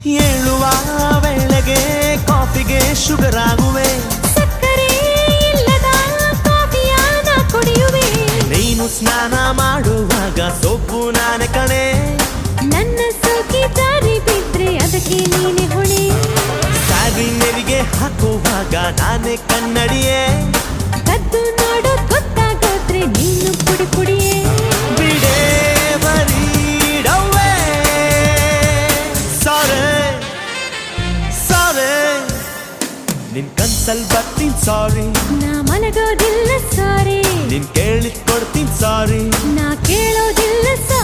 ಏಳುವ ವೇಳೆಗೆ ಕಾಫಿಗೆ ಶುಗರ್ ಆಗುವೆ, ಸಕ್ಕರೆ ಇಲ್ಲದ ಕಾಫಿಯಾನ ಕುಡಿಯುವೆ. ನೀನು ಸ್ನಾನ ಮಾಡುವಾಗ ಸೊಪ್ಪು ನಾನೆ ಕಣೆ, ನನ್ನ ಸೋಕಿ ಜಾರಿ ಬಿದ್ರೆ ಅದಕ್ಕೆ ನೀನೆ ಹೊಣೆ. ಸಾರಿ ನೆರಿಗೆ ಹಾಕುವಾಗ ನಾನೇ ಕನ್ನಡಿಯೇ, ಕದ್ದು ನೋಡೋದ್ ಗೊತ್ತಾಗೋದ್ರೆ ನೀನು ಪುಡಿ ಪುಡಿಯೇ. ಬಿಡೇ ಬರೀಡವ್ವೆ ಸಾರೆ ಸಾರೆ, ನಿನ್ ಕನ್ಸಲ್ ಬರ್ತೀನಿ ಸಾರಿ, ನಾ ಮಲಗೋದಿಲ್ಲ ಸಾರಿ, ನಿನ್ ಕೇಳಿದ್ ಕೊಡ್ತೀನಿ ಸಾರಿ, ನಾ ಕೇಳೋದಿಲ್ಲ ಸಾರಿ.